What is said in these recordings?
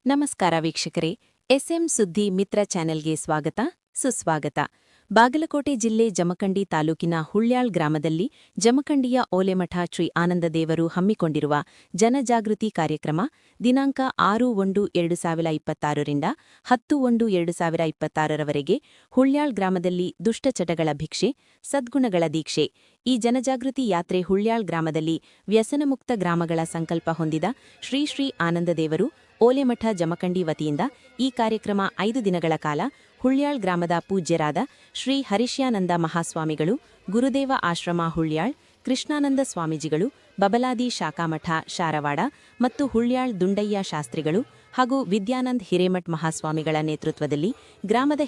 ನಮಸ್ಕಾರ ವೀಕ್ಷಕರೇ, ಎಸ್ಎಂ ಸುದ್ದಿ ಮಿತ್ರ ಚಾನೆಲ್ಗೆ ಸ್ವಾಗತ ಸುಸ್ವಾಗತ. ಬಾಗಲಕೋಟೆ ಜಿಲ್ಲೆ ಜಮಖಂಡಿ ತಾಲೂಕಿನ ಹುಳ್ಯಾಳ್ ಗ್ರಾಮದಲ್ಲಿ ಜಮಖಂಡಿಯ ಓಲೆಮಠ ಶ್ರೀ ಆನಂದದೇವರು ಹಮ್ಮಿಕೊಂಡಿರುವ ಜನಜಾಗೃತಿ ಕಾರ್ಯಕ್ರಮ ದಿನಾಂಕ 6/1/2026 ರಿಂದ 10/1/2026 ರವರೆಗೆ ಹುಳ್ಯಾಳ್ ಗ್ರಾಮದಲ್ಲಿ ದುಷ್ಟಚಟಗಳ ಭಿಕ್ಷೆ, ಸದ್ಗುಣಗಳ ದೀಕ್ಷೆ. ಈ ಜನಜಾಗೃತಿ ಯಾತ್ರೆ ಹುಳ್ಯಾಳ್ ಗ್ರಾಮದಲ್ಲಿ ವ್ಯಸನಮುಕ್ತ ಗ್ರಾಮಗಳ ಸಂಕಲ್ಪ ಹೊಂದಿದ ಶ್ರೀ ಶ್ರೀ ಆನಂದದೇವರು ಓಲೆಮಠ ಜಮಖಂಡಿ ವತಿಯಿಂದ ಈ ಕಾರ್ಯಕ್ರಮ 5 ದಿನಗಳ ಕಾಲ ಹುಳ್ಯಾಳ್ ಗ್ರಾಮದ ಪೂಜ್ಯರಾದ ಶ್ರೀ ಹರಿಶ್ಯಾನಂದ ಮಹಾಸ್ವಾಮಿಗಳು, ಗುರುದೇವ ಆಶ್ರಮ ಹುಳ್ಯಾಳ್, ಕೃಷ್ಣಾನಂದ ಸ್ವಾಮೀಜಿಗಳು, ಬಬಲಾದಿ ಶಾಖಾಮಠ ಶಾರವಾಡ ಮತ್ತು ಹುಳ್ಯಾಳ್ ದುಂಡಯ್ಯ ಶಾಸ್ತ್ರಿಗಳು ಹಾಗೂ ವಿದ್ಯಾನಂದ್ ಹಿರೇಮಠ್ ಮಹಾಸ್ವಾಮಿಗಳ ನೇತೃತ್ವದಲ್ಲಿ ಗ್ರಾಮದ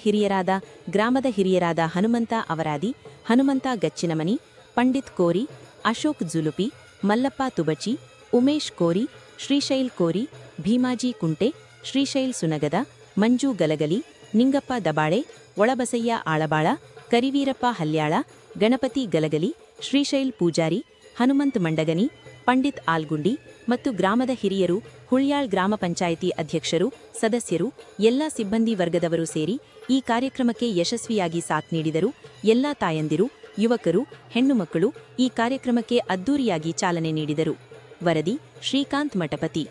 ಹಿರಿಯರಾದ ಹನುಮಂತ ಅವರಾದಿ, ಹನುಮಂತ ಗಚ್ಚಿನಮನಿ, ಪಂಡಿತ್ ಕೋರಿ, ಅಶೋಕ್ ಜುಲುಪಿ, ಮಲ್ಲಪ್ಪ ತುಬಚಿ, ಉಮೇಶ್ ಕೋರಿ, ಶ್ರೀಶೈಲ್ ಕೋರಿ, ಭೀಮಾಜಿ ಕುಂಟೆ, ಶ್ರೀಶೈಲ್ ಸುನಗದ, ಮಂಜು ಗಲಗಲಿ, ನಿಂಗಪ್ಪ ದಬಾಳೆ, ಒಳಬಸಯ್ಯ ಆಳಬಾಳ, ಕರಿವೀರಪ್ಪ ಹಲ್ಯಾಳ, ಗಣಪತಿ ಗಲಗಲಿ, ಶ್ರೀಶೈಲ್ ಪೂಜಾರಿ, ಹನುಮಂತ್ ಮಂಡಗನಿ, ಪಂಡಿತ್ ಆಲ್ಗುಂಡಿ ಮತ್ತು ಗ್ರಾಮದ ಹಿರಿಯರು, ಹುಳ್ಯಾಳ್ ಗ್ರಾಮ ಪಂಚಾಯಿತಿ ಅಧ್ಯಕ್ಷರು, ಸದಸ್ಯರು, ಎಲ್ಲ ಸಿಬ್ಬಂದಿ ವರ್ಗದವರು ಸೇರಿ ಈ ಕಾರ್ಯಕ್ರಮಕ್ಕೆ ಯಶಸ್ವಿಯಾಗಿ ಸಾಥ್ ನೀಡಿದರು. ಎಲ್ಲ ತಾಯಂದಿರು, ಯುವಕರು, ಹೆಣ್ಣುಮಕ್ಕಳು ಈ ಕಾರ್ಯಕ್ರಮಕ್ಕೆ ಅದ್ದೂರಿಯಾಗಿ ಚಾಲನೆ ನೀಡಿದರು. ವರದಿ ಶ್ರೀಕಾಂತ್ ಮಠಪತಿ.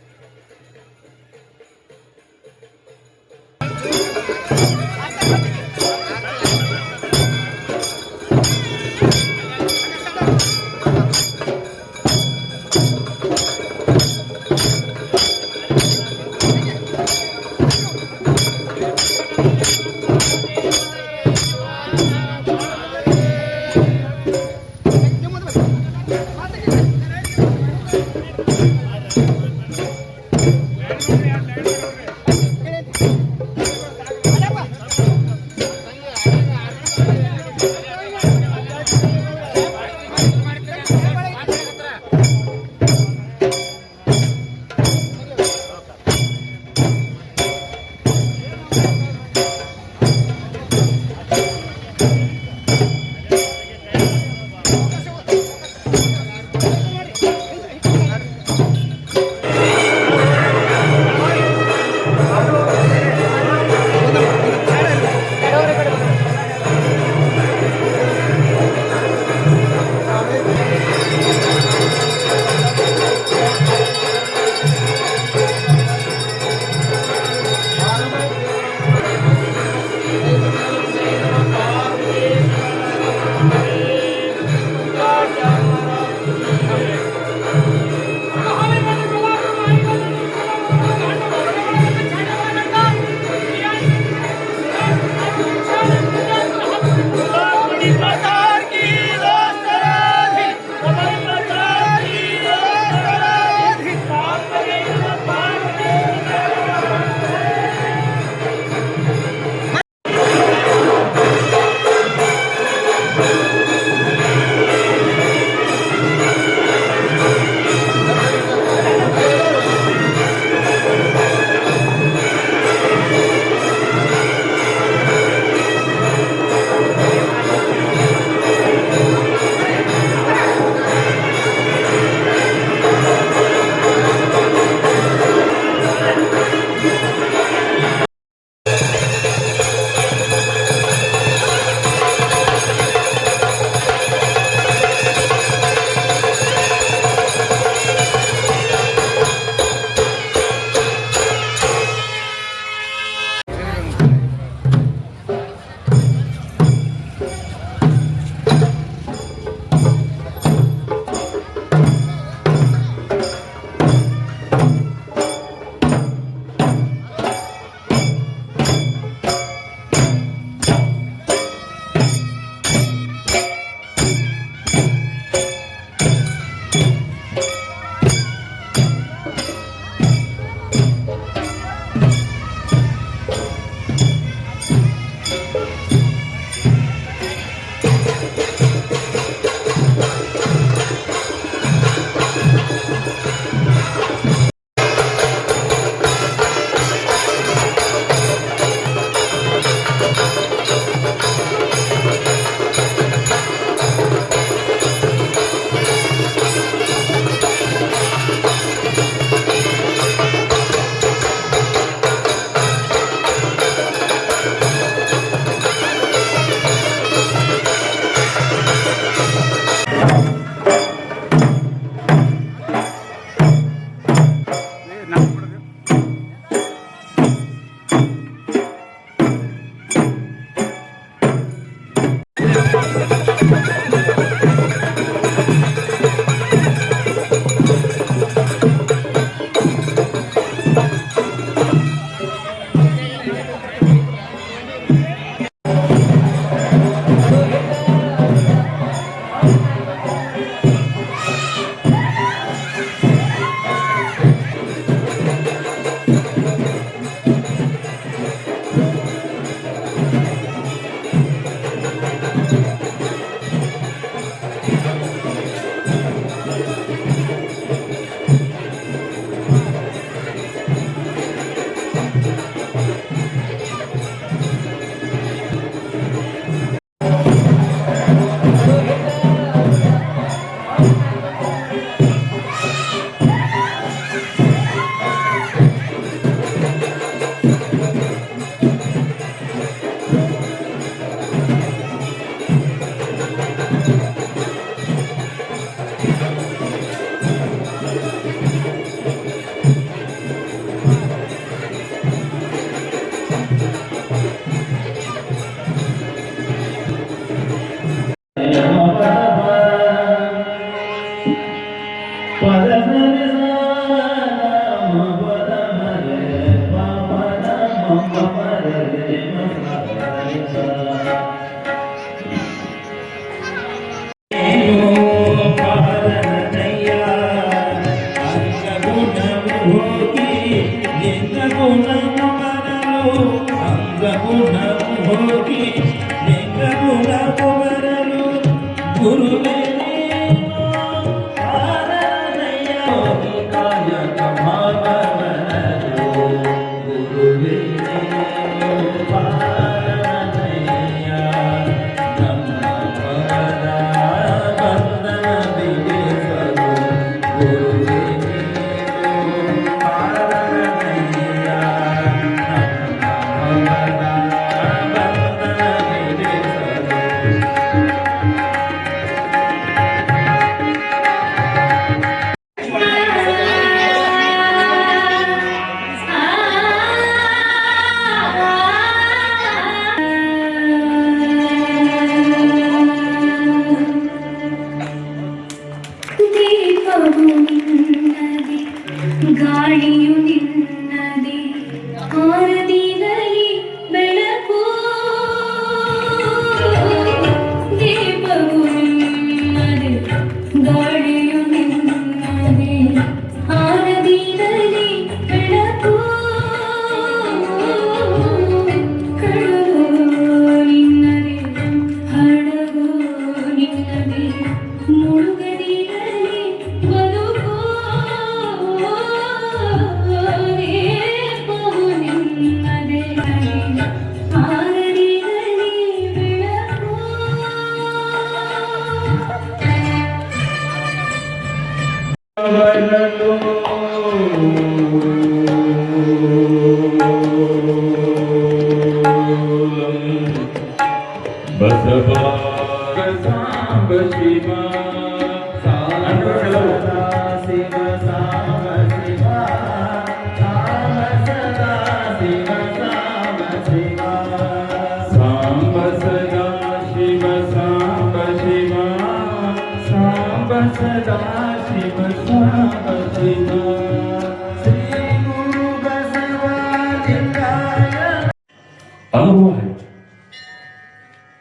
ಅನುಭವ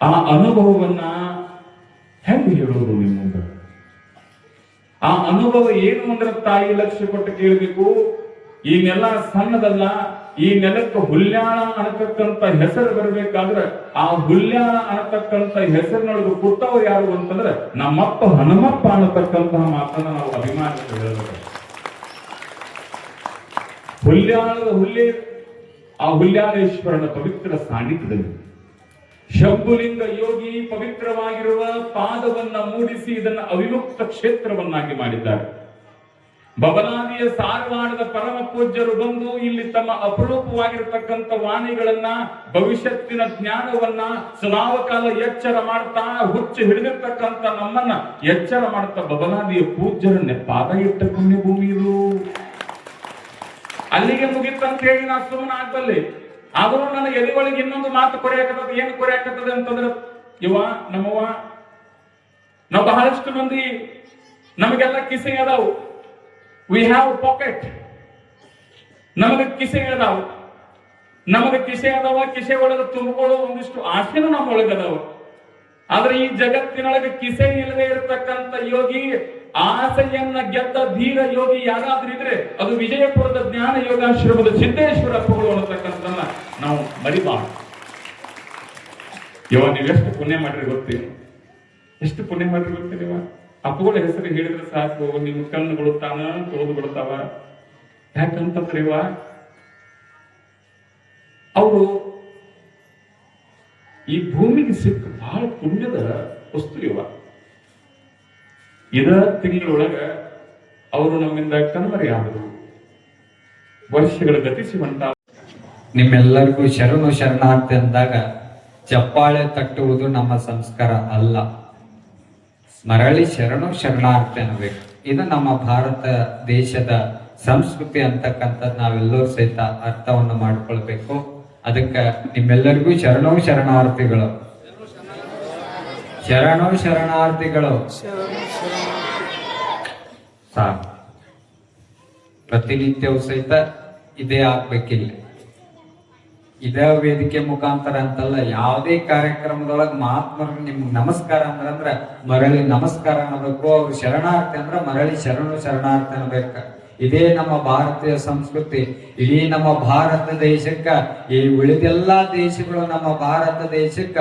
ಆ ಅನುಭವವನ್ನ ಹೆಂಗೆ ಹೇಳೋದು ನಿಮಗೆ? ಆ ಅನುಭವ ಏನು ಅಂದ್ರೆ ತಾಯಿ ಲಕ್ಷ್ಯ ಕೊಟ್ಟು ಕೇಳಬೇಕು. ಈ ನೆಲ ಸಣ್ಣದಲ್ಲ, ಈ ನೆಲಕ್ಕೆ ಹುಲ್ಯಾಣ ಅನ್ನತಕ್ಕಂತ ಹೆಸರು ಬರಬೇಕಾದ್ರೆ ಆ ಹುಲ್ಯಾಣ ಅನ್ನತಕ್ಕಂತ ಹೆಸರಿನೊಳಗೆ ಕೊಟ್ಟವ್ರು ಯಾರು ಅಂತಂದ್ರೆ ನಮ್ಮಪ್ಪ ಹನುಮಪ್ಪ ಅನ್ನತಕ್ಕಂತಹ ಮಾತನ್ನ ನಾವು ಅಭಿಮಾನಿಗಳು ಹೇಳಬೇಕು. ಹುಲ್ಯಾಣದ ಹುಲ್ಲೆ ಆ ಹುಲ್ಯಾಣೇಶ್ವರನ ಪವಿತ್ರ ಸಾನ್ನಿಧ್ಯದಲ್ಲಿ ಶಂಭುಲಿಂಗ ಯೋಗಿ ಪವಿತ್ರವಾಗಿರುವ ಪಾದವನ್ನ ಮೂಡಿಸಿ ಇದನ್ನ ಅವಿಮುಕ್ತ ಕ್ಷೇತ್ರವನ್ನಾಗಿ ಮಾಡಿದ್ದಾರೆ. ಬಬಲಾದಿಯ ಸಾರವಾಡದ ಪರಮ ಪೂಜ್ಯರು ಬಂದು ಇಲ್ಲಿ ತಮ್ಮ ಅಪರೂಪವಾಗಿರತಕ್ಕಂಥ ವಾಣಿಗಳನ್ನ, ಭವಿಷ್ಯತ್ತಿನ ಜ್ಞಾನವನ್ನ ಸದಾವಕಾಲ ಎಚ್ಚರ ಮಾಡ್ತಾ, ಹುಚ್ಚು ಹಿಡಿದಿರ್ತಕ್ಕಂಥ ನಮ್ಮನ್ನ ಎಚ್ಚರ ಮಾಡ್ತಾ ಬಬಲಾದಿಯ ಪೂಜ್ಯರನ್ನೇ ಪಾದ ಇಟ್ಟ ಪುಣ್ಯ ಭೂಮಿ ಇದು. ಅಲ್ಲಿಗೆ ಮುಗಿತಂತ ಹೇಳಿ ನಾ ಸುಮ್ಮನೆ ಆಗ್ಬಲ್ಲೆ. ಆದರೂ ನನ್ನ ಎದೆ ಒಳಗೆ ಇನ್ನೊಂದು ಮಾತು ಕೊರೆಯಾಕತ್ತದ. ಏನು ಕೊರೆಯಾಕತ್ತದ ಅಂತಂದ್ರ, ನಮ್ಮವ್ವ ನಾವು ಬಹಳಷ್ಟು ಮಂದಿ ನಮಗೆಲ್ಲ ಕಿಸೆ ಅದಾವು. We have pocket. ನಮಗೆ ಕಿಸೆ ಅದಾವ, ನಮಗೆ ಕಿಸೆ ಅದಾವ. ಕಿಸೆ ಒಳಗೆ ತುಂಬಿಕೊಳ್ಳೋ ಒಂದಿಷ್ಟು ಆಸೆನೂ ನಮ್ಮೊಳಗದಾವ. ಆದ್ರೆ ಈ ಜಗತ್ತಿನೊಳಗೆ ಕಿಸೆ ಇಲ್ಲದೆ ಇರತಕ್ಕಂಥ ಯೋಗಿ, ಆಸೆಯನ್ನ ಗೆದ್ದ ಧೀರ ಯೋಗಿ ಯಾರಾದ್ರೂ ಇದ್ರೆ ಅದು ವಿಜಯಪುರದ ಜ್ಞಾನ ಯೋಗಾಶ್ರಮದ ಸಿದ್ದೇಶ್ವರಪ್ಪಗಳು ಅನ್ನತಕ್ಕಂಥದ್ದನ್ನ ನಾವು ಮರಿಬಾರ್ದು. ನೀವೆಷ್ಟು ಪುಣ್ಯ ಮಾಡ್ರಿ ಗೊತ್ತೇನು? ಎಷ್ಟು ಪುಣ್ಯ ಮಾಡ್ರಿ ಗೊತ್ತೇನಿವ? ಅಪ್ಪಗಳ ಹೆಸರು ಹೇಳಿದ್ರೆ ಸಾಕು, ನಿಮ್ಮ ಕಣ್ಣುಗಳು ತಾನ ತೊಳೆದು ಬಿಡ್ತಾವ. ಯಾಕಂತಂದ್ರೆ ಅವರು ಈ ಭೂಮಿಗೆ ಸಿಕ್ಕ ಬಹಳ ಪುಣ್ಯದ ವಸ್ತು ಇದ ತಿಂಗಳೊಳಗ ಅವರು ನಮ್ಮಿಂದ ಕಣ್ಮರೆಯಾದರು. ವರ್ಷಗಳ ಗತಿಸಿ ಹೊಂಟ. ನಿಮ್ಮೆಲ್ಲರಿಗೂ ಶರಣು ಶರಣಾರ್ಥಿ ಅಂದಾಗ ಚಪ್ಪಾಳೆ ತಟ್ಟುವುದು ನಮ್ಮ ಸಂಸ್ಕಾರ ಅಲ್ಲ. ಮರಳಿ ಶರಣು ಶರಣಾರ್ಥಿ ಅನ್ನಬೇಕು. ಇದು ನಮ್ಮ ಭಾರತ ದೇಶದ ಸಂಸ್ಕೃತಿ ಅಂತಕ್ಕಂಥದ್ದು ನಾವೆಲ್ಲರೂ ಸಹಿತ ಅರ್ಥವನ್ನು ಮಾಡ್ಕೊಳ್ಬೇಕು. ಅದಕ್ಕೆ ನಿಮ್ಮೆಲ್ಲರಿಗೂ ಶರಣು ಶರಣಾರ್ಥಿಗಳು, ಶರಣು ಶರಣಾರ್ಥಿಗಳು. ಸಾಕು, ಪ್ರತಿನಿತ್ಯವೂ ಸಹಿತ ಇದೇ ಆಗ್ಬೇಕಿಲ್ಲ. ಇದೇ ವೇದಿಕೆ ಮುಖಾಂತರ ಅಂತಲ್ಲ, ಯಾವುದೇ ಕಾರ್ಯಕ್ರಮದೊಳಗೆ ಮಹಾತ್ಮರು ನಿಮ್ಗೆ ನಮಸ್ಕಾರ ಅಂದ್ರ ಮರಳಿ ನಮಸ್ಕಾರ ಅನ್ನಬೇಕು. ಅವ್ರು ಶರಣಾರ್ಥಿ ಅಂದ್ರ ಮರಳಿ ಶರಣು ಶರಣಾರ್ಥಿ ಅನ್ಬೇಕ. ಇದೇ ನಮ್ಮ ಭಾರತೀಯ ಸಂಸ್ಕೃತಿ. ಇಡೀ ನಮ್ಮ ಭಾರತ ದೇಶಕ್ಕ, ಈ ಉಳಿದೆಲ್ಲಾ ದೇಶಗಳು ನಮ್ಮ ಭಾರತ ದೇಶಕ್ಕ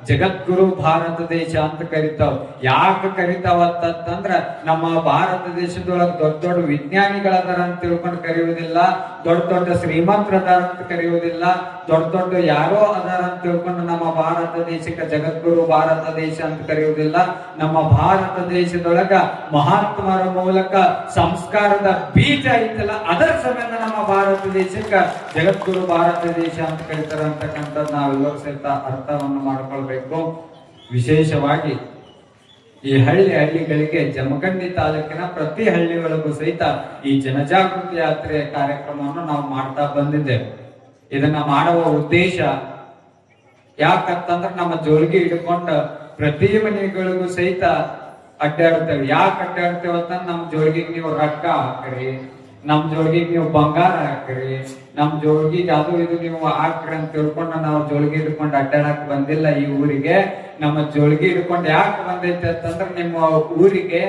ಜಗದ್ಗುರು ಭಾರತ ದೇಶ ಅಂತ ಕರಿತಾವ್. ಯಾಕೆ ಕರಿತಾವ ಅಂತಂದ್ರ ನಮ್ಮ ಭಾರತ ದೇಶದೊಳಗೆ ದೊಡ್ಡ ದೊಡ್ಡ ವಿಜ್ಞಾನಿಗಳದಾರ ಅಂತ ತಿಳ್ಕೊಂಡು ಕರೆಯುವುದಿಲ್ಲ, ದೊಡ್ಡ ದೊಡ್ಡ ಶ್ರೀಮಂತರದಾರ ಅಂತ ಕರೆಯುವುದಿಲ್ಲ, ದೊಡ್ಡ ದೊಡ್ಡ ಯಾರೋ ಅದಾರ ಅಂತ ತಿಳ್ಕೊಂಡು ನಮ್ಮ ಭಾರತ ದೇಶಕ್ಕೆ ಜಗದ್ಗುರು ಭಾರತ ದೇಶ ಅಂತ ಕರೆಯುವುದಿಲ್ಲ. ನಮ್ಮ ಭಾರತ ದೇಶದೊಳಗ ಮಹಾತ್ಮರ ಮೂಲಕ ಸಂಸ್ಕಾರದ ಬೀಜ ಐತಲ್ಲ, ಅದರ ಸಂಬಂಧ ನಮ್ಮ ಭಾರತ ದೇಶಕ್ಕ ಜಗದ್ಗುರು ಭಾರತ ದೇಶ ಅಂತ ಕರೀತಾರ ಅಂತಕ್ಕಂಥದ್ದು ನಾವೆಲ್ಲರೂ ಸಹಿತ ಅರ್ಥವನ್ನು ಮಾಡ್ಕೊಳ್ಬೇಕು. ವಿಶೇಷವಾಗಿ ಈ ಹಳ್ಳಿಗಳಿಗೆ ಜಮಖಂಡಿ ತಾಲೂಕಿನ ಪ್ರತಿ ಹಳ್ಳಿಗಳಿಗೂ ಸಹಿತ ಈ ಜನಜಾಗೃತಿ ಯಾತ್ರೆಯ ಕಾರ್ಯಕ್ರಮವನ್ನು ನಾವು ಮಾಡ್ತಾ ಬಂದಿದ್ದೇವೆ. ಇದನ್ನ ಮಾಡುವ ಉದ್ದೇಶ ಯಾಕಂತಂದ್ರೆ ನಮ್ಮ ಜೋಳಿಗೆ ಹಿಡ್ಕೊಂಡು ಪ್ರತಿ ಮನೆಗಳಿಗೂ ಸಹಿತ ಅಡ್ಡಾಡ್ತೇವೆ. ಯಾಕೆ ಅಡ್ಡಾಡ್ತೇವೆ ಅಂತಂದ್ರೆ ನಮ್ಮ ಜೋಳಿಗೆಗೆ ನೀವು ರೊಕ್ಕ ಹಾಕ್ರಿ, ನಮ್ ಜೋಳಿಗೆಗೆ ನೀವು ಬಂಗಾರ ಹಾಕ್ರಿ, ನಮ್ ಜೋಳಿಗೆಗೆ ಅದು ಇದು ನೀವು ಹಾಕ್ರಿ ಅಂತ ತಿಳ್ಕೊಂಡು ನಾವು ಜೋಳಿಗೆ ಹಿಡ್ಕೊಂಡು ಅಡ್ಡಾಡಕ್ ಬಂದಿಲ್ಲ ಈ ಊರಿಗೆ. ನಮ್ಮ ಜೋಳಿಗೆ ಹಿಡ್ಕೊಂಡು ಯಾಕೆ ಬಂದೈತೆ ಅಂತಂದ್ರೆ ನಿಮ್ಮ ಊರಿಗೆ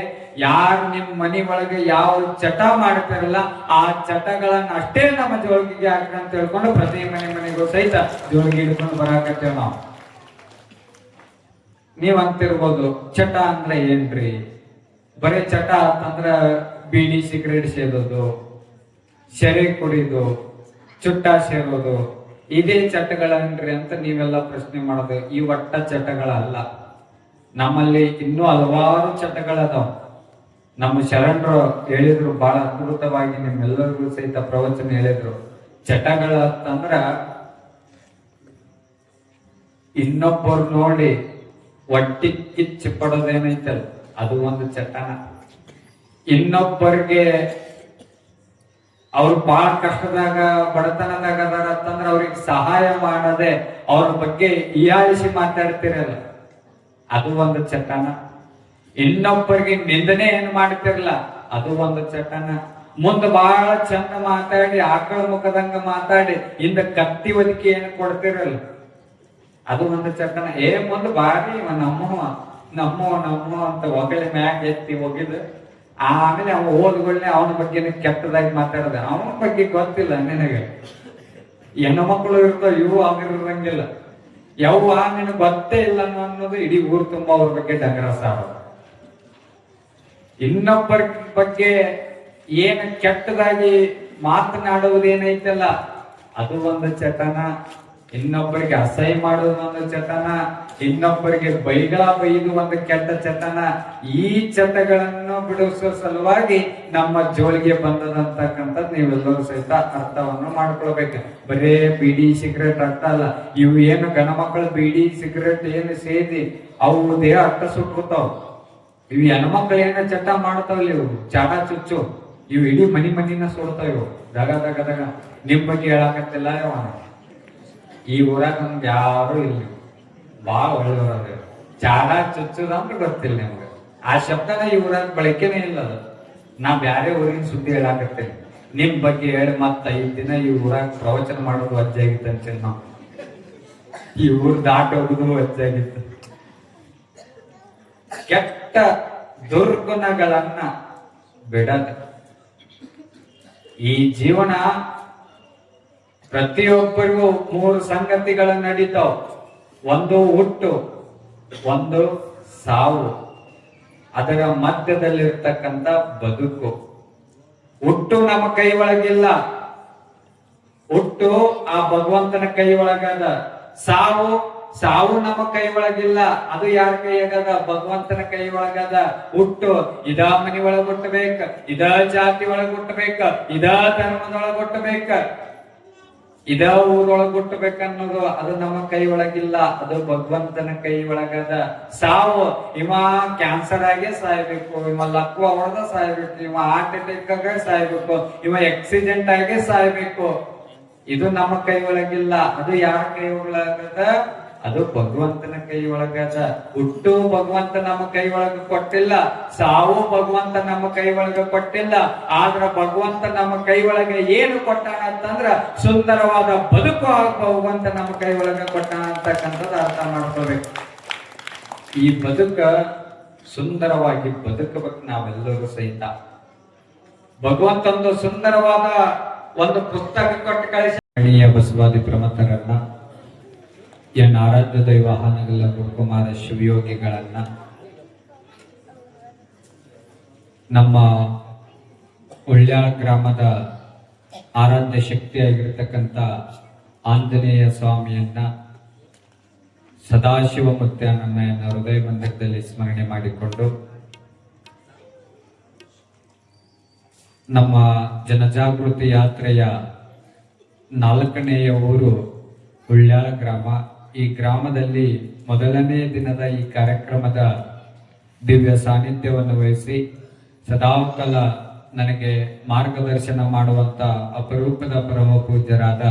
ಯಾರು ನಿಮ್ ಮನಿ ಒಳಗೆ ಯಾವ ಚಟ ಮಾಡ್ತಾರಲ್ಲ ಆ ಚಟಗಳನ್ನ ಅಷ್ಟೇ ನಮ್ಮ ಜೋಳಿಗೆಗೆ ಹಾಕ್ರಿ ಅಂತ ತಿಳ್ಕೊಂಡು ಪ್ರತಿ ಮನೆಗೂ ಸಹಿತ ಜೋಳಿಗೆ ಹಿಡ್ಕೊಂಡು ಬರಾಕತ್ತೇವ್ ನಾವು. ನೀವ್ ಅಂತಿರ್ಬೋದು, ಚಟ ಅಂದ್ರೆ ಏನ್ರಿ? ಬರೀ ಚಟ ಅಂತಂದ್ರ ಬೀಡಿ ಸಿಗರೇಟ್ ಸೇದೋದು, ಶೆರೆ ಕುಡಿದು, ಚುಟ್ಟ ಸೇರೋದು, ಇದೇ ಚಟಗಳನ್ರಿ ಅಂತ ನೀವೆಲ್ಲ ಪ್ರಶ್ನೆ ಮಾಡೋದು. ಈ ಒಟ್ಟ ಚಟಗಳಲ್ಲ, ನಮ್ಮಲ್ಲಿ ಇನ್ನೂ ಹಲವಾರು ಚಟಗಳದಾವ. ನಮ್ಮ ಶರಣರು ಹೇಳಿದ್ರು, ಬಹಳ ಅದ್ಭುತವಾಗಿ ನಿಮ್ಮೆಲ್ಲರಿಗೂ ಸಹಿತ ಪ್ರವಚನ ಹೇಳಿದ್ರು. ಚಟಗಳ ಅಂತಂದ್ರ ಇನ್ನೊಬ್ಬರು ನೋಡಿ ಒಟ್ಟಿ ಕಿಚ್ಚು ಪಡೋದೇನೈತಲ್ಲ, ಅದು ಒಂದು ಚಟನ. ಇನ್ನೊಬ್ಬರಿಗೆ ಅವ್ರು ಬಹಳ ಕಷ್ಟದಾಗ ಬಡತನದಾಗ ಅದಾರ ಅಂತಂದ್ರೆ ಅವ್ರಿಗೆ ಸಹಾಯ ಮಾಡದೆ ಅವ್ರ ಬಗ್ಗೆ ಹೀಯಾಳಿಸಿ ಮಾತಾಡ್ತಿರಲ್ಲ, ಅದು ಒಂದು ಚಟನ. ಇನ್ನೊಬ್ಬರಿಗೆ ನಿಂದನೆ ಏನ್ ಮಾಡ್ತಿರಲ್ಲ, ಅದು ಒಂದು ಚಟನ. ಮುಂದೆ ಬಹಳ ಚಂದ ಮಾತಾಡಿ ಆಕಳ ಮುಖದಂಗ ಮಾತಾಡಿ ಇಂದ ಕತ್ತಿ ಒದಕಿ ಏನ್ ಕೊಡ್ತಿರಲ್ಲ, ಅದು ಒಂದು ಚಟನ. ಮುಂದೆ ಬಾರಿ ನಮ್ಮವ ಅಂತ ಒಗಳಿ ಮ್ಯಾಗ ಎತ್ತಿ ಒಗಿದು ಆಮೇಲೆ ಅವ ಓದ್ಗಳನ್ನೇ ಅವನ ಬಗ್ಗೆ ಕೆಟ್ಟದಾಗಿ ಮಾತಾಡದೆ. ಅವನ ಬಗ್ಗೆ ಗೊತ್ತಿಲ್ಲ ನಿನಗೆ. ಹೆಣ್ಣು ಮಕ್ಕಳು ಇರ್ತಾವ, ಇವು ಆಗಿರಂಗಿಲ್ಲ. ಯವ್ವ ನಿನಗೆ ಗೊತ್ತೇ ಇಲ್ಲ ಅನ್ನೋದು ಇಡೀ ಊರು ತುಂಬಾ ಅವ್ರ ಬಗ್ಗೆ ಡಂಗರಸ ಆಡೋದು. ಇನ್ನೊಬ್ಬರ ಬಗ್ಗೆ ಏನ್ ಕೆಟ್ಟದಾಗಿ ಮಾತನಾಡುವುದೇನೈತಲ್ಲ, ಅದು ಒಂದು ಚಟನ. ಇನ್ನೊಬ್ಬರಿಗೆ ಅಸಹ್ಯ ಮಾಡೋದು ಒಂದು ಚಟನ, ಇನ್ನೊಬ್ಬರಿಗೆ ಬೈದು ಒಂದು ಕೆಟ್ಟ ಚಟನ. ಈ ಚಟಗಳನ್ನು ಬಿಡಿಸುವ ಸಲುವಾಗಿ ನಮ್ಮ ಜೋಳಿಗೆ ಬಂದದಂತಕ್ಕಂಥದ್ದು ನೀವೆಲ್ಲರೂ ಸಹಿತ ಅರ್ಥವನ್ನು ಮಾಡ್ಕೊಳ್ಬೇಕು. ಬರೇ ಬೀಡಿ ಸಿಗರೇಟ್ ಅರ್ಥ ಅಲ್ಲ, ಇವು ಏನು ಗಣ ಮಕ್ಕಳು ಬೀಡಿ ಸಿಗರೇಟ್ ಏನು ಸೇದಿ ಅವು ದೇಹ ಅರ್ಥ ಸುಟ್ಬಿಡ್ತಾವ. ಇವು ಹೆಣ್ಮಕ್ಳು ಏನ ಚಟ ಮಾಡ್ತಾವಲ್ಲ, ಇವು ಚಾಡ ಚುಚ್ಚು, ಇವು ಇಡೀ ಮನಿನ ಸುಡ್ತಾವ. ಇವು ದಗ ದಗ ದಗ. ನಿಮ್ ಬಗ್ಗೆ ಹೇಳಾಕತ್ತಿಲ್ಲ ಅವನ. ಈ ಊರಾಗ ನಮ್ಗೆ ಯಾರು ಇಲ್ಲ, ಬಾಳ ಒಳ್ಳೆಯವ್ರ. ಚಾಡ ಚುಚ್ಚುದಂತ ಗೊತ್ತಿಲ್ಲ ನಿಮ್ಗೆ. ಆ ಶಬ್ದನ ಈ ಊರಾಗ ಬಳಕೆನೇ ಇಲ್ಲ. ಅದು ನಾ ಬ್ಯಾರೆ ಊರಿನ ಸುದ್ದಿ ಹೇಳಾಕತ್ತೇನೆ. ನಿಮ್ ಬಗ್ಗೆ ಹೇಳಿ ಮತ್ತ 5 ದಿನ ಈ ಊರಾಗ ಪ್ರವಚನ ಮಾಡೋದು ವಜ್ಜಾಗಿತ್ತು ಅಂತೇಳಿ ನಾವು. ಈ ಊರ್ ದಾಟ ಹೋಗುದು ವಜ್ಜಾಗಿತ್ತು. ಕೆಟ್ಟ ದುರ್ಗುಣಗಳನ್ನ ಬಿಡದ ಈ ಜೀವನ ಪ್ರತಿಯೊಬ್ಬರಿಗೂ 3 ಸಂಗತಿಗಳು ನಡೀತಾವ. ಒಂದು ಹುಟ್ಟು, ಒಂದು ಸಾವು, ಅದರ ಮಧ್ಯದಲ್ಲಿರ್ತಕ್ಕಂಥ ಬದುಕು. ಹುಟ್ಟು ನಮ್ಮ ಕೈ ಒಳಗಿಲ್ಲ, ಹುಟ್ಟು ಆ ಭಗವಂತನ ಕೈ ಒಳಗದ. ಸಾವು ನಮ್ಮ ಕೈ ಒಳಗಿಲ್ಲ, ಅದು ಯಾರ ಕೈ ಆಗದ? ಭಗವಂತನ ಕೈ ಒಳಗದ. ಹುಟ್ಟು ಇದ ಮನಿ ಒಳಗ್ ಹುಟ್ಟಬೇಕ, ಇದ ಜಾತಿ ಒಳಗ್ ಹುಟ್ಟಬೇಕ, ಇದ ಧರ್ಮದೊಳಗ್ ಹುಟ್ಟಬೇಕ, ಇದ ಊರೊಳಗ್ ಹುಟ್ಟಬೇಕನ್ನೋದು ಅದು ನಮ್ಮ ಕೈ ಒಳಗಿಲ್ಲ, ಅದು ಭಗವಂತನ ಕೈ ಒಳಗದ. ಸಾವು ಇವ ಕ್ಯಾನ್ಸರ್ ಆಗೇ ಸಾಯ್ಬೇಕು, ಇವ ಲಕ್ವ ಹೊಡೆದ ಸಾಯ್ಬೇಕು, ಇವ ಹಾರ್ಟ್ ಅಟ್ಯಾಕ್ ಆಗ ಸಾಯ್ಬೇಕು, ಇವ ಆಕ್ಸಿಡೆಂಟ್ ಆಗೇ ಸಾಯ್ಬೇಕು. ಇದು ನಮ್ಮ ಕೈ ಒಳಗಿಲ್ಲ, ಅದು ಯಾರ ಕೈ ಒಳಗದ? ಅದು ಭಗವಂತನ ಕೈ ಒಳಗದ. ಹುಟ್ಟು ಭಗವಂತ ನಮ್ಮ ಕೈ ಒಳಗ ಕೊಟ್ಟಿಲ್ಲ, ಸಾವು ಭಗವಂತ ನಮ್ಮ ಕೈ ಒಳಗ ಕೊಟ್ಟಿಲ್ಲ. ಆದ್ರ ಭಗವಂತ ನಮ್ಮ ಕೈ ಒಳಗೆ ಏನು ಕೊಟ್ಟಾನ ಅಂತಂದ್ರ ಸುಂದರವಾದ ಬದುಕು ಭಗವಂತ ನಮ್ಮ ಕೈ ಒಳಗ ಕೊಟ್ಟಾನ ಅಂತಕ್ಕಂಥದ್ದು ಅರ್ಥ ಮಾಡ್ಕೋಬೇಕು. ಈ ಬದುಕ ಸುಂದರವಾಗಿ ಬದುಕಬೇಕು ನಾವೆಲ್ಲರೂ ಸಹಿತ. ಭಗವಂತ ಒಂದು ಸುಂದರವಾದ ಒಂದು ಪುಸ್ತಕ ಕೊಟ್ಟು ಕಳಿಸ ಬಸವಾದಿ ಪ್ರಮಥರನ್ನ, ಎನ್ ಆರಾಧ್ಯ ದೈವ ಹಾನಗಲ್ಲ ಗುರುಕುಮಾರ ಶಿವಯೋಗಿಗಳನ್ನ, ನಮ್ಮ ಉಳ್ಯಾಳ ಗ್ರಾಮದ ಆರಾಧ್ಯ ಶಕ್ತಿಯಾಗಿರ್ತಕ್ಕಂಥ ಆಂಜನೇಯ ಸ್ವಾಮಿಯನ್ನ, ಸದಾಶಿವ ಮುತ್ಯಾನನ್ನ ಹೃದಯ ಮಂದಿರದಲ್ಲಿ ಸ್ಮರಣೆ ಮಾಡಿಕೊಂಡು ನಮ್ಮ ಜನಜಾಗೃತಿ ಯಾತ್ರೆಯ 4ನೆಯ ಊರು ಉಳ್ಯಾಳ ಗ್ರಾಮ. ಈ ಗ್ರಾಮದಲ್ಲಿ ಮೊದಲನೇ ದಿನದ ಈ ಕಾರ್ಯಕ್ರಮದ ದಿವ್ಯ ಸಾನ್ನಿಧ್ಯವನ್ನು ವಹಿಸಿ ಸದಾಕಾಲ ನನಗೆ ಮಾರ್ಗದರ್ಶನ ಮಾಡುವಂತ ಅಪರೂಪದ ಪರಮ ಪೂಜ್ಯರಾದ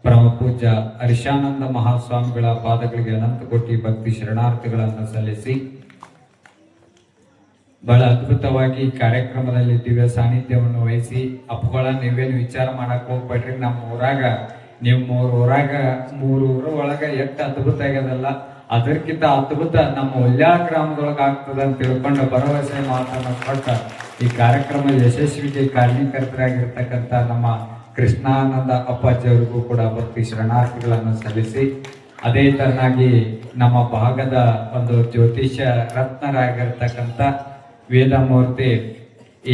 ಪರಮ ಪೂಜ್ಯ ಹರ್ಷಾನಂದ ಮಹಾಸ್ವಾಮಿಗಳ ಪಾದಗಳಿಗೆ ಅನಂತ ಕೋಟಿ ಭಕ್ತಿ ಶರಣಾರ್ಥಿಗಳನ್ನು ಸಲ್ಲಿಸಿ ಬಹಳ ಅದ್ಭುತವಾಗಿ ಈ ಕಾರ್ಯಕ್ರಮದಲ್ಲಿ ದಿವ್ಯ ಸಾನ್ನಿಧ್ಯವನ್ನು ವಹಿಸಿ, ಅಪ್ಪುಗಳ ನೀವೇನು ವಿಚಾರ ಮಾಡಕ್ ಹೋಗ್ಬೇಡ್ರಿ, ನಮ್ಮ ಊರಾಗ ನಿಮ್ಮ ಊರಾಗ 3 ಊರ ಒಳಗ ಎಷ್ಟು ಅದ್ಭುತ ಆಗ್ಯದಲ್ಲ, ಅದಕ್ಕಿಂತ ಅದ್ಭುತ ನಮ್ಮ ಉಳ್ಯಾಳ ಗ್ರಾಮದೊಳಗ ಆಗ್ತದ ಅಂತ ತಿಳ್ಕೊಂಡು ಭರವಸೆ ಮಾತನ್ನು ಕೊಟ್ಟ ಈ ಕಾರ್ಯಕ್ರಮ ಯಶಸ್ವಿಗೆ ಕಾರಣೀಕರ್ತರಾಗಿರ್ತಕ್ಕಂಥ ನಮ್ಮ ಕೃಷ್ಣಾನಂದ ಅಪ್ಪಾಜಿ ಅವರಿಗೂ ಕೂಡ ಭಕ್ತಿ ಶರಣಾರ್ಥಿಗಳನ್ನು ಸಲ್ಲಿಸಿ, ಅದೇ ತರನಾಗಿ ನಮ್ಮ ಭಾಗದ ಒಂದು ಜ್ಯೋತಿಷ್ಯ ರತ್ನರಾಗಿರ್ತಕ್ಕಂಥ ವೇದಮೂರ್ತಿ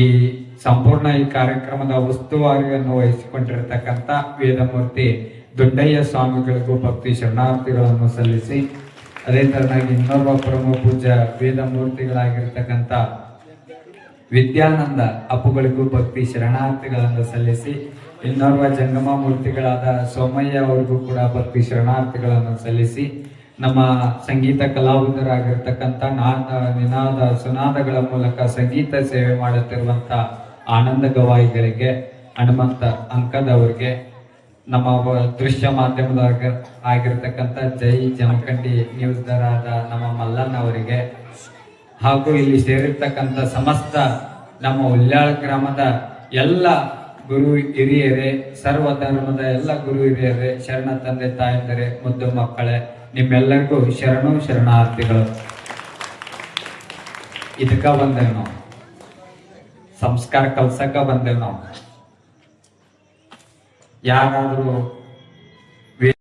ಈ ಸಂಪೂರ್ಣ ಈ ಕಾರ್ಯಕ್ರಮದ ಉಸ್ತುವಾರಿಯನ್ನು ವಹಿಸಿಕೊಂಡಿರತಕ್ಕಂಥ ವೇದಮೂರ್ತಿ ದುಂಡಯ್ಯ ಸ್ವಾಮಿಗಳಿಗೂ ಭಕ್ತಿ ಶರಣಾರ್ಥಿಗಳನ್ನು ಸಲ್ಲಿಸಿ, ಅದೇ ತರನಾಗಿ ಇನ್ನೊಬ್ಬ ಪರಮ ಪೂಜ್ಯ ವೇದಮೂರ್ತಿಗಳಾಗಿರ್ತಕ್ಕಂಥ ವಿದ್ಯಾನಂದ ಅಪ್ಪುಗಳಿಗೂ ಭಕ್ತಿ ಶರಣಾರ್ಥಿಗಳನ್ನು ಸಲ್ಲಿಸಿ, ಇನ್ನೋರ್ವ ಜಂಗಮ ಮೂರ್ತಿಗಳಾದ ಸೋಮಯ್ಯ ಅವರಿಗೂ ಕೂಡ ಭಕ್ತಿ ಶರಣಾರ್ಥಿಗಳನ್ನು ಸಲ್ಲಿಸಿ, ನಮ್ಮ ಸಂಗೀತ ಕಲಾವಿದರಾಗಿರ್ತಕ್ಕಂಥ ನಿನಾದ ಸುನಾದಗಳ ಮೂಲಕ ಸಂಗೀತ ಸೇವೆ ಮಾಡುತ್ತಿರುವಂತ ಆನಂದ ಗವಾಯಿಗಳಿಗೆ, ಹನುಮಂತ ಅಂಕದವರಿಗೆ, ನಮ್ಮ ದೃಶ್ಯ ಮಾಧ್ಯಮದ ಆಗಿರ್ತಕ್ಕಂಥ ಜೈ ಜಮಖಂಡಿ ನ್ಯೂಸ್ ದರಾದ ನಮ್ಮ ಮಲ್ಲಣ್ಣ ಅವರಿಗೆ, ಹಾಗೂ ಇಲ್ಲಿ ಸೇರಿರ್ತಕ್ಕಂಥ ಸಮಸ್ತ ನಮ್ಮ ಉಳ್ಯಾಳ ಗ್ರಾಮದ ಎಲ್ಲ ಗುರು ಹಿರಿಯರೇ, ಸರ್ವ ಧರ್ಮದ ಎಲ್ಲ ಗುರು ಹಿರಿಯರೇ, ಶರಣ ತಂದೆ ತಾಯಂದರೆ, ಮುದ್ದು ಮಕ್ಕಳೇ, ನಿಮ್ಮೆಲ್ಲರಿಗೂ ಶರಣಾರ್ಥಿಗಳು. ಇದಕ್ಕ ಬಂದೇವ್ ನಾವು, ಸಂಸ್ಕಾರ ಕಲ್ಸಕ್ಕ ಬಂದೇವ್ ನಾವು. ಯಾರಾದ್ರೂ